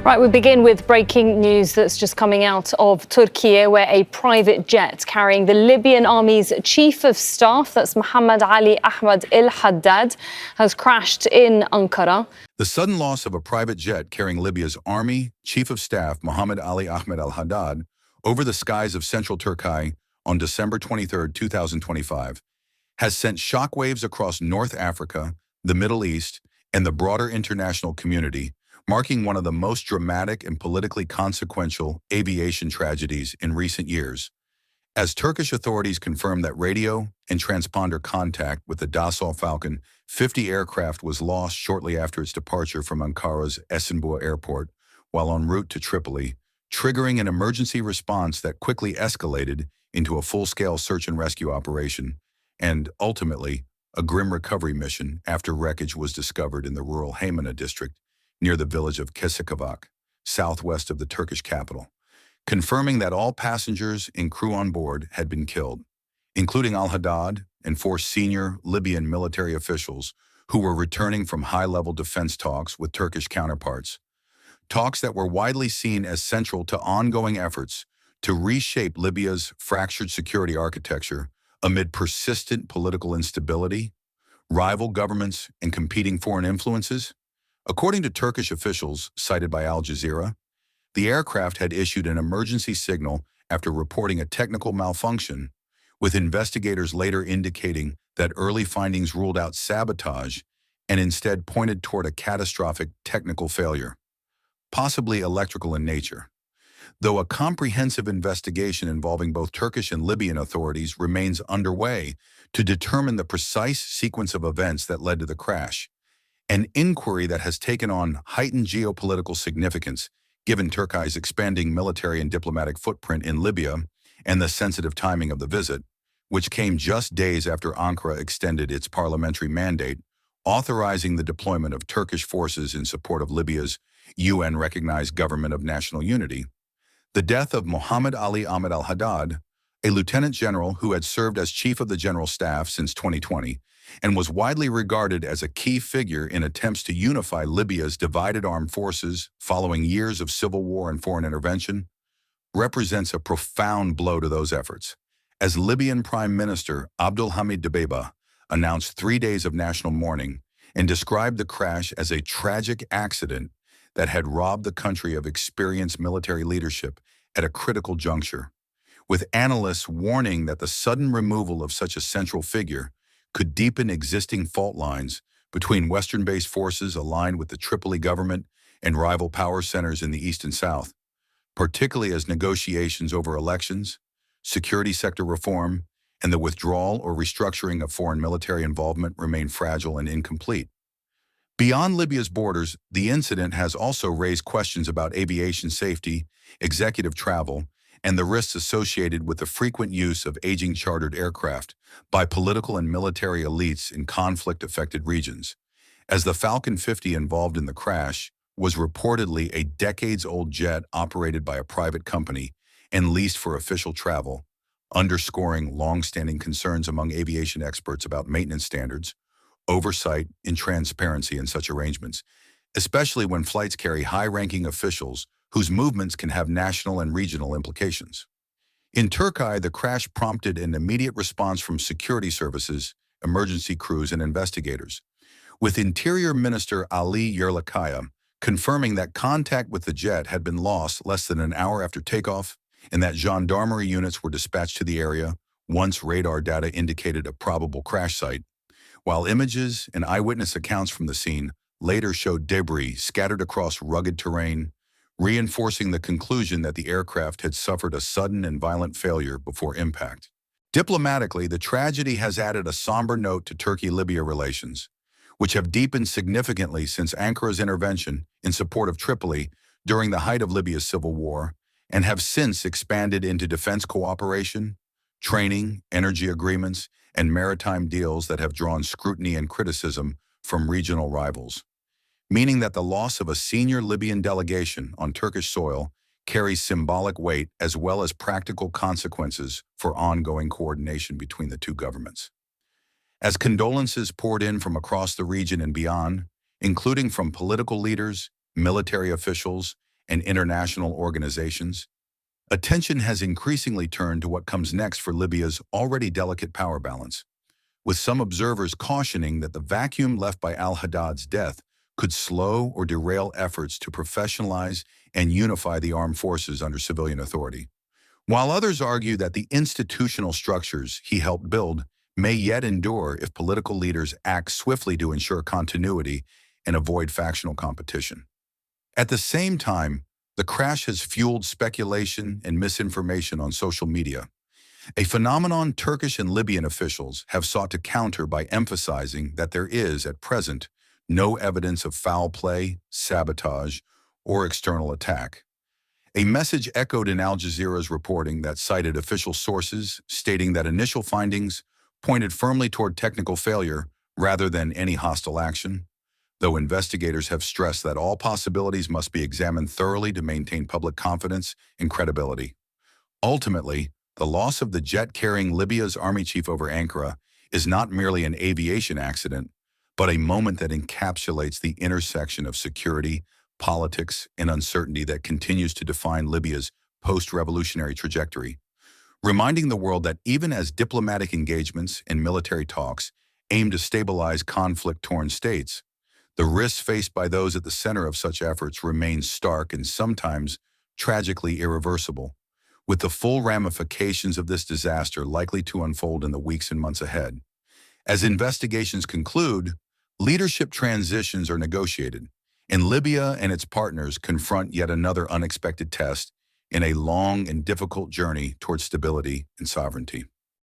Right, we begin with breaking news that's just coming out of Türkiye, where a private jet carrying the Libyan army's chief of staff, that's Mohammed Ali Ahmed al-Haddad, has crashed in Ankara. The sudden loss of a private jet carrying Libya's army chief of staff, Mohammed Ali Ahmed al-Haddad, over the skies of central Turkey on December 23, 2025, has sent shockwaves across North Africa, the Middle East, and the broader international community, marking one of the most dramatic and politically consequential aviation tragedies in recent years. As Turkish authorities confirmed that radio and transponder contact with the Dassault Falcon 50 aircraft was lost shortly after its departure from Ankara's Esenboğa airport while en route to Tripoli, triggering an emergency response that quickly escalated into a full-scale search and rescue operation and, ultimately, a grim recovery mission after wreckage was discovered in the rural Haymana district near the village of Kesikavak, southwest of the Turkish capital, confirming that all passengers and crew on board had been killed, including al-Haddad and 4 senior Libyan military officials who were returning from high-level defense talks with Turkish counterparts, talks that were widely seen as central to ongoing efforts to reshape Libya's fractured security architecture amid persistent political instability, rival governments, and competing foreign influences. According to Turkish officials cited by Al Jazeera, the aircraft had issued an emergency signal after reporting a technical malfunction, with investigators later indicating that early findings ruled out sabotage and instead pointed toward a catastrophic technical failure, possibly electrical in nature. Though a comprehensive investigation involving both Turkish and Libyan authorities remains underway to determine the precise sequence of events that led to the crash, an inquiry that has taken on heightened geopolitical significance given Turkey's expanding military and diplomatic footprint in Libya and the sensitive timing of the visit, which came just days after Ankara extended its parliamentary mandate, authorizing the deployment of Turkish forces in support of Libya's UN-recognized government of national unity. The death of Mohammed Ali Ahmed al-Haddad, a lieutenant general who had served as chief of the general staff since 2020 and was widely regarded as a key figure in attempts to unify Libya's divided armed forces following years of civil war and foreign intervention, represents a profound blow to those efforts, as Libyan Prime Minister Abdulhamid Dbeibeh announced 3 days of national mourning and described the crash as a tragic accident that had robbed the country of experienced military leadership at a critical juncture, with analysts warning that the sudden removal of such a central figure could deepen existing fault lines between Western-based forces aligned with the Tripoli government and rival power centers in the East and South, particularly as negotiations over elections, security sector reform, and the withdrawal or restructuring of foreign military involvement remain fragile and incomplete. Beyond Libya's borders, the incident has also raised questions about aviation safety, executive travel, and the risks associated with the frequent use of aging chartered aircraft by political and military elites in conflict-affected regions, as the Falcon 50 involved in the crash was reportedly a decades-old jet operated by a private company and leased for official travel, underscoring long-standing concerns among aviation experts about maintenance standards, oversight, and transparency in such arrangements, especially when flights carry high-ranking officials whose movements can have national and regional implications. In Turkey, the crash prompted an immediate response from security services, emergency crews, and investigators, with Interior Minister Ali Yerlikaya confirming that contact with the jet had been lost less than an hour after takeoff and that gendarmerie units were dispatched to the area once radar data indicated a probable crash site, while images and eyewitness accounts from the scene later showed debris scattered across rugged terrain, reinforcing the conclusion that the aircraft had suffered a sudden and violent failure before impact. Diplomatically, the tragedy has added a somber note to Turkey-Libya relations, which have deepened significantly since Ankara's intervention in support of Tripoli during the height of Libya's civil war, and have since expanded into defense cooperation, training, energy agreements, and maritime deals that have drawn scrutiny and criticism from regional rivals, meaning that the loss of a senior Libyan delegation on Turkish soil carries symbolic weight as well as practical consequences for ongoing coordination between the two governments. As condolences poured in from across the region and beyond, including from political leaders, military officials, and international organizations, attention has increasingly turned to what comes next for Libya's already delicate power balance, with some observers cautioning that the vacuum left by al-Haddad's death could slow or derail efforts to professionalize and unify the armed forces under civilian authority. While others argue that the institutional structures he helped build may yet endure if political leaders act swiftly to ensure continuity and avoid factional competition. At the same time, the crash has fueled speculation and misinformation on social media, a phenomenon Turkish and Libyan officials have sought to counter by emphasizing that there is, at present, no evidence of foul play, sabotage, or external attack. A message echoed in Al Jazeera's reporting that cited official sources, stating that initial findings pointed firmly toward technical failure rather than any hostile action, though investigators have stressed that all possibilities must be examined thoroughly to maintain public confidence and credibility. Ultimately, the loss of the jet carrying Libya's army chief over Ankara is not merely an aviation accident, but a moment that encapsulates the intersection of security, politics, and uncertainty that continues to define Libya's post-revolutionary trajectory, reminding the world that even as diplomatic engagements and military talks aim to stabilize conflict-torn states, the risks faced by those at the center of such efforts remain stark and sometimes tragically irreversible, with the full ramifications of this disaster likely to unfold in the weeks and months ahead. As investigations conclude, leadership transitions are negotiated, and Libya and its partners confront yet another unexpected test in a long and difficult journey towards stability and sovereignty.